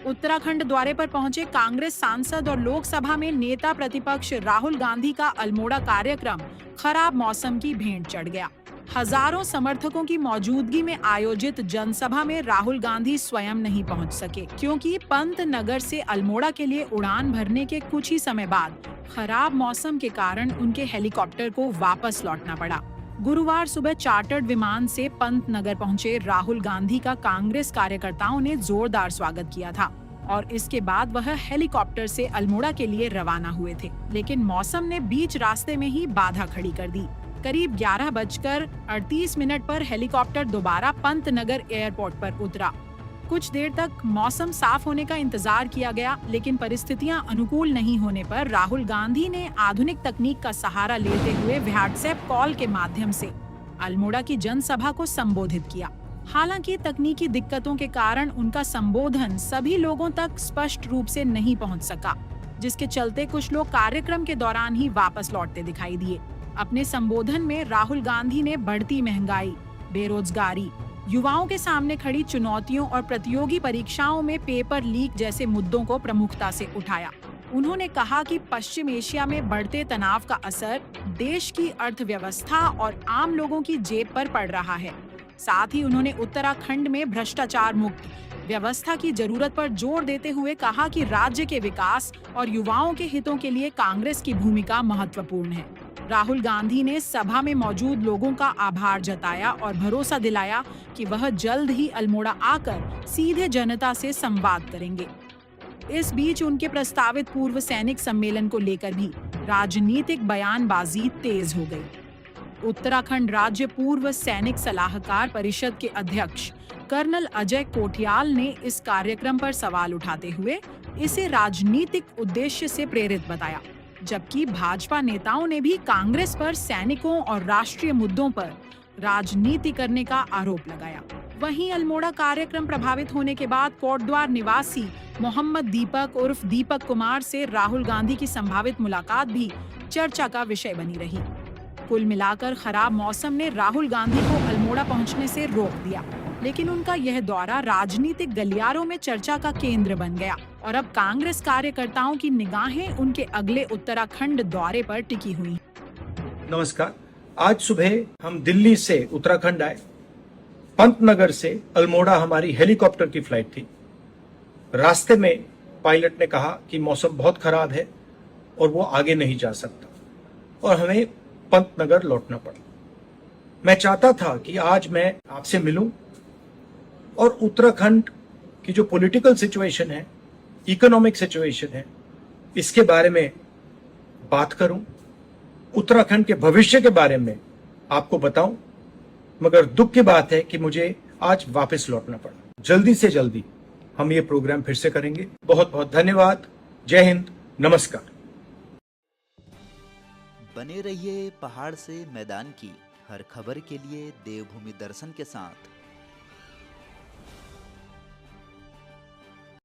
उत्तराखंड दौरे पर पहुंचे कांग्रेस सांसद और लोकसभा में नेता प्रतिपक्ष राहुल गांधी का अल्मोड़ा कार्यक्रम खराब मौसम की भेंट चढ़ गया। हजारों समर्थकों की मौजूदगी में आयोजित जनसभा में राहुल गांधी स्वयं नहीं पहुंच सके, क्योंकि पंत नगर से अल्मोड़ा के लिए उड़ान भरने के कुछ ही समय बाद खराब मौसम के कारण उनके हेलीकॉप्टर को वापस लौटना पड़ा। गुरुवार सुबह चार्टर्ड विमान से पंत नगर पहुंचे राहुल गांधी का कांग्रेस कार्यकर्ताओं ने जोरदार स्वागत किया था और इसके बाद वह हेलीकॉप्टर से अल्मोड़ा के लिए रवाना हुए थे, लेकिन मौसम ने बीच रास्ते में ही बाधा खड़ी कर दी। करीब 11:38 पर हेलीकॉप्टर दोबारा पंत नगर एयरपोर्ट पर उतरा। कुछ देर तक मौसम साफ होने का इंतजार किया गया, लेकिन परिस्थितियां अनुकूल नहीं होने पर राहुल गांधी ने आधुनिक तकनीक का सहारा लेते हुए व्हाट्सएप कॉल के माध्यम से अल्मोड़ा की जनसभा को संबोधित किया। हालांकि तकनीकी दिक्कतों के कारण उनका संबोधन सभी लोगों तक स्पष्ट रूप से नहीं पहुंच सका, जिसके चलते कुछ लोग कार्यक्रम के दौरान ही वापस लौटते दिखाई दिए। अपने संबोधन में राहुल गांधी ने बढ़ती महंगाई, बेरोजगारी, युवाओं के सामने खड़ी चुनौतियों और प्रतियोगी परीक्षाओं में पेपर लीक जैसे मुद्दों को प्रमुखता से उठाया। उन्होंने कहा कि पश्चिम एशिया में बढ़ते तनाव का असर देश की अर्थव्यवस्था और आम लोगों की जेब पर पड़ रहा है। साथ ही उन्होंने उत्तराखंड में भ्रष्टाचार मुक्त व्यवस्था की जरूरत पर जोर देते हुए कहा कि राज्य के विकास और युवाओं के हितों के लिए कांग्रेस की भूमिका महत्वपूर्ण है। राहुल गांधी ने सभा में मौजूद लोगों का आभार जताया और भरोसा दिलाया कि वह जल्द ही अल्मोड़ा आकर सीधे जनता से संवाद करेंगे। इस बीच उनके प्रस्तावित पूर्व सैनिक सम्मेलन को लेकर भी राजनीतिक बयानबाजी तेज हो गई। उत्तराखंड राज्य पूर्व सैनिक सलाहकार परिषद के अध्यक्ष कर्नल अजय कोठियाल ने इस कार्यक्रम पर सवाल उठाते हुए इसे राजनीतिक उद्देश्य से प्रेरित बताया, जबकि भाजपा नेताओं ने भी कांग्रेस पर सैनिकों और राष्ट्रीय मुद्दों पर राजनीति करने का आरोप लगाया। वहीं अल्मोड़ा कार्यक्रम प्रभावित होने के बाद कोटद्वार निवासी मोहम्मद दीपक उर्फ दीपक कुमार से राहुल गांधी की संभावित मुलाकात भी चर्चा का विषय बनी रही। कुल मिलाकर खराब मौसम ने राहुल गांधी को अल्मोड़ा पहुंचने से रोक दिया, लेकिन उनका यह दौरा राजनीतिक गलियारों में चर्चा का केंद्र बन गया और अब कांग्रेस कार्यकर्ताओं की निगाहें उनके अगले उत्तराखंड दौरे पर टिकी हुई। नमस्कार। आज सुबह हम दिल्ली से उत्तराखंड आए। पंतनगर से अल्मोड़ा हमारी हेलीकॉप्टर की फ्लाइट थी। रास्ते में पायलट ने कहा कि मौसम बहुत खराब है और वो आगे नहीं जा सकता और हमें पंतनगर लौटना पड़ा। मैं चाहता था कि आज मैं आपसे मिलूं और उत्तराखंड की जो पॉलिटिकल सिचुएशन है, इकोनॉमिक सिचुएशन है, इसके बारे में बात करूं, उत्तराखंड के भविष्य के बारे में आपको बताऊं। मगर दुख की बात है कि मुझे आज वापस लौटना पड़ा। जल्दी से जल्दी हम ये प्रोग्राम फिर से करेंगे। बहुत बहुत धन्यवाद। जय हिंद, नमस्कार। बने रहिए पहाड़ से मैदान की हर खबर के लिए देवभूमि दर्शन के साथ।